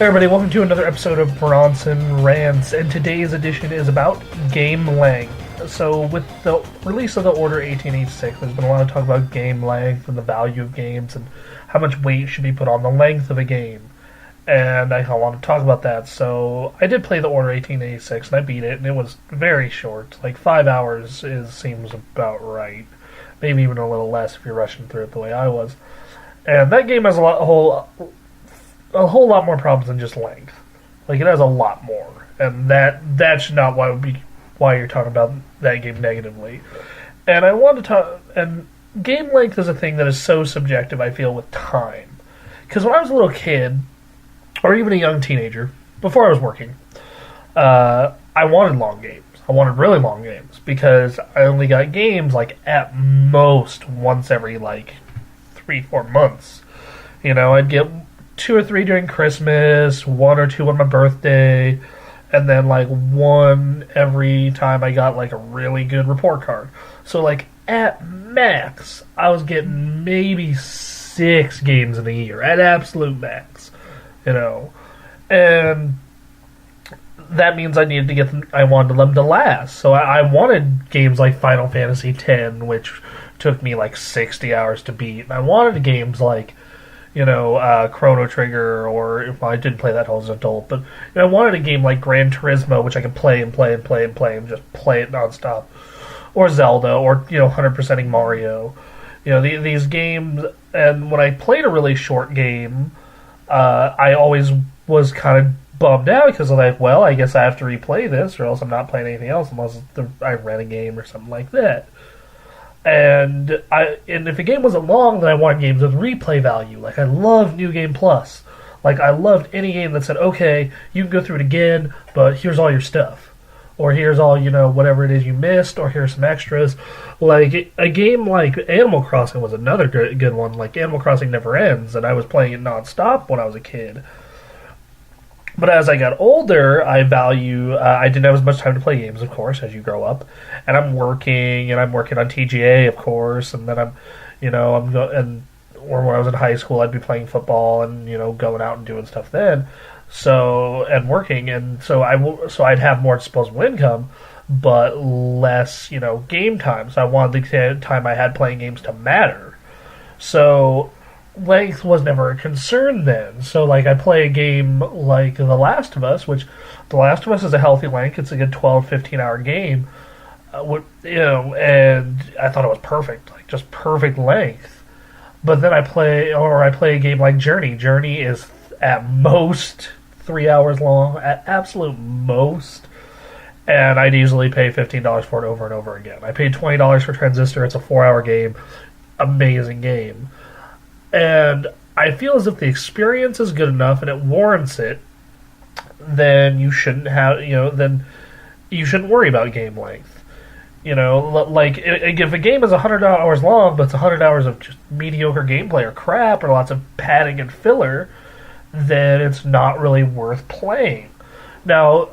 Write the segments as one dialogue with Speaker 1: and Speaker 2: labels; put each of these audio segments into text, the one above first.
Speaker 1: Hey everybody, welcome to another episode of Bronson Rants, and today's edition is about game length. So with the release of the Order 1886, there's been a lot of talk about game length and the value of games and how much weight should be put on the length of a game. And I want to talk about that. So I did play the Order 1886 and I beat it, and it was very short. Like 5 hours seems about right. Maybe even a little less if you're rushing through it the way I was. And that game has a whole lot more problems than just length. Like, it has a lot more, and that's not why you're talking about that game negatively. And I want to talk. And game length is a thing that is so subjective, I feel, with time. Because when I was a little kid, or even a young teenager, before I was working, I wanted long games. I wanted really long games because I only got games like at most once every 3-4 months. You know, I'd get 2 or 3 during Christmas, 1 or 2 on my birthday, and then 1 every time I got a really good report card. So at max, I was getting maybe 6 games in a year, at absolute max, you know. And that means I needed to get them. I wanted them to last. So I wanted games like Final Fantasy X, which took me 60 hours to beat. And I wanted games like, Chrono Trigger, or I didn't play that as an adult, but I wanted a game like Gran Turismo, which I could play and just play it nonstop, or Zelda, or 100%ing Mario. These games. And when I played a really short game, I always was kind of bummed out because I'm I guess I have to replay this, or else I'm not playing anything else unless I rent a game or something like that. And if a game wasn't long, then I wanted games with replay value. I love New Game Plus. I loved any game that said, okay, you can go through it again, but here's all your stuff. Or here's all, whatever it is you missed, or here's some extras. A game like Animal Crossing was another good one. Animal Crossing Never Ends, and I was playing it nonstop when I was a kid. But as I got older, I didn't have as much time to play games, of course, as you grow up. And I'm working on TGA, of course, and then or when I was in high school, I'd be playing football and, going out and doing stuff then. And working, and so I'd have more disposable income, but less, game time. So I wanted the time I had playing games to matter. So length was never a concern then. So I play a game like The Last of Us, which The Last of Us is a healthy length. It's a good 12-15 hour game, and I thought it was perfect, just perfect length. But then I play a game like Journey. Journey is at most 3 hours long, at absolute most. And I'd easily pay $15 for it over and over again. I paid $20 for Transistor. It's a 4-hour game. Amazing game. And I feel as if the experience is good enough and it warrants it, then you shouldn't worry about game length. If a game is 100 hours long, but it's 100 hours of just mediocre gameplay or crap or lots of padding and filler, then it's not really worth playing. Now,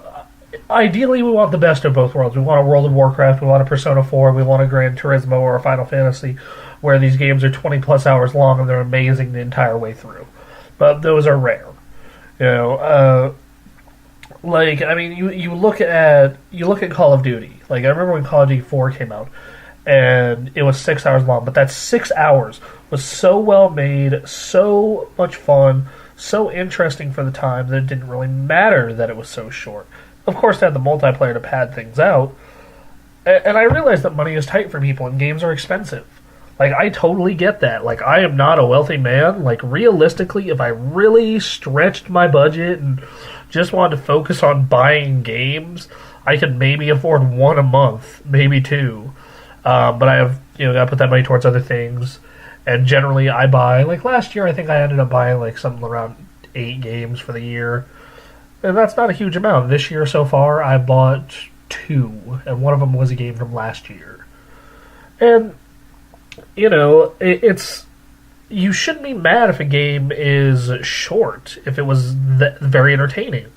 Speaker 1: ideally, we want the best of both worlds. We want a World of Warcraft, we want a Persona 4, we want a Gran Turismo or a Final Fantasy, where these games are 20-plus hours long and they're amazing the entire way through. But those are rare. You look at Call of Duty. I remember when Call of Duty 4 came out, and it was 6 hours long, but that 6 hours was so well made, so much fun, so interesting for the time that it didn't really matter that it was so short. Of course, they had the multiplayer to pad things out, and I realize that money is tight for people and games are expensive. I totally get that. I am not a wealthy man. Realistically, if I really stretched my budget and just wanted to focus on buying games, I could maybe afford 1 a month, maybe 2. But I have, got to put that money towards other things. And generally, I buy, last year, I think I ended up buying, something around 8 games for the year. And that's not a huge amount. This year so far, I bought 2, and one of them was a game from last year. And it's you shouldn't be mad if a game is short, if it was very entertaining.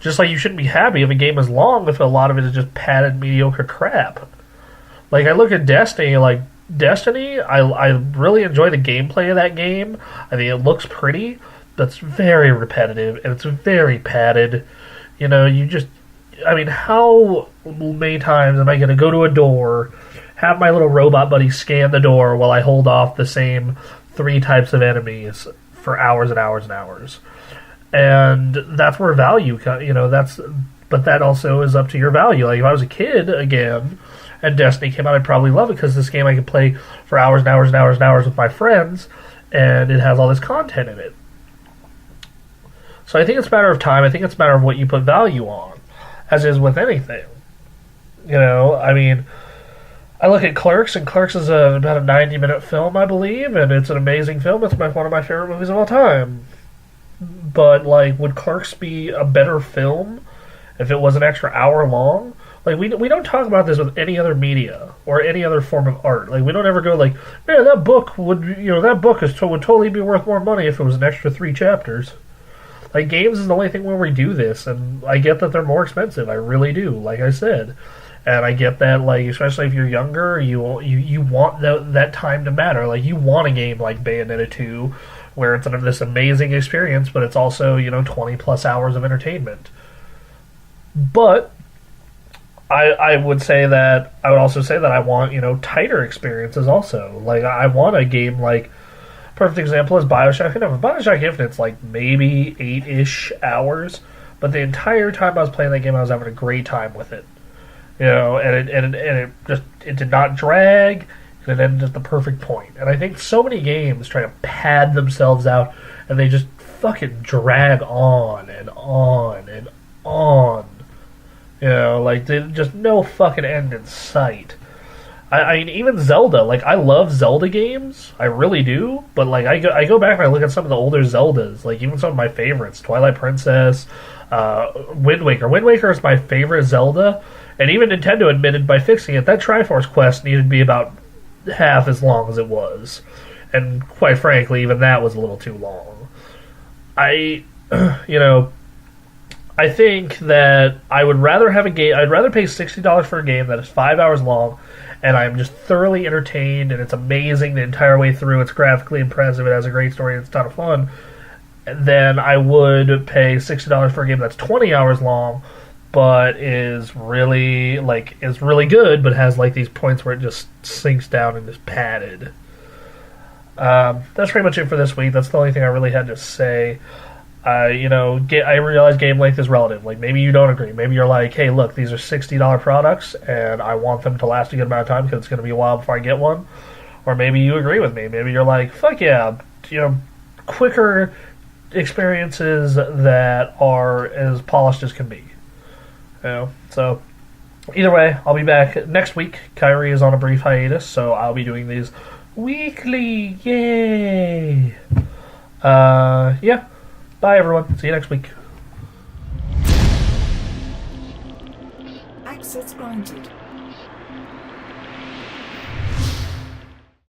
Speaker 1: Just like you shouldn't be happy if a game is long if a lot of it is just padded mediocre crap. I look at Destiny, I really enjoy the gameplay of that game. I think it looks pretty, that's very repetitive and it's very padded. You just, I mean, how many times am I going to go to a door, have my little robot buddy scan the door while I hold off the same three types of enemies for hours and hours and hours? And that's where value, but that also is up to your value. Like if I was a kid again, and Destiny came out, I'd probably love it because this game I could play for hours and hours and hours and hours with my friends, and it has all this content in it. So I think it's a matter of time. I think it's a matter of what you put value on, as is with anything. I mean, I look at Clerks, and Clerks is about a 90-minute film, I believe, and it's an amazing film. It's one of my favorite movies of all time. But, like, would Clerks be a better film if it was an extra hour long? Like, we don't talk about this with any other media or any other form of art. Like, we don't ever go like, man, that book would totally be worth more money if it was an extra 3 chapters. Like, games is the only thing where we do this, and I get that they're more expensive. I really do, like I said. And I get that, like, especially if you're younger, you want that time to matter. Like, you want a game like Bayonetta 2, where it's this amazing experience, but it's also, 20 plus hours of entertainment. But I would also say that I want, tighter experiences also. Like, I want a game like, perfect example is Bioshock Infinite. Bioshock Infinite's like maybe 8-ish hours, but the entire time I was playing that game, I was having a great time with it. And it did not drag, and it ended at the perfect point. And I think so many games try to pad themselves out, and they just fucking drag on and on and on. Like, just no fucking end in sight. I mean, even Zelda, like, I love Zelda games, I really do, but, like, I go back and I look at some of the older Zeldas, like, even some of my favorites, Twilight Princess, Wind Waker. Wind Waker is my favorite Zelda, and even Nintendo admitted by fixing it, that Triforce quest needed to be about half as long as it was. And quite frankly, even that was a little too long. I think that I would rather have a game, I'd rather pay $60 for a game that is 5 hours long, and I'm just thoroughly entertained, and it's amazing the entire way through, it's graphically impressive, it has a great story, and it's a ton of fun, than I would pay $60 for a game that's 20 hours long, but is really good, but has like these points where it just sinks down and is padded. That's pretty much it for this week. That's the only thing I really had to say. I realize game length is relative. Like, maybe you don't agree. Maybe you're like, hey, look, these are $60 products, and I want them to last a good amount of time because it's going to be a while before I get one. Or maybe you agree with me. Maybe you're like, fuck yeah, quicker experiences that are as polished as can be. So either way, I'll be back next week. Kyrie is on a brief hiatus, so I'll be doing these weekly. Yay! Yeah. Bye, everyone. See you next week.
Speaker 2: Access granted.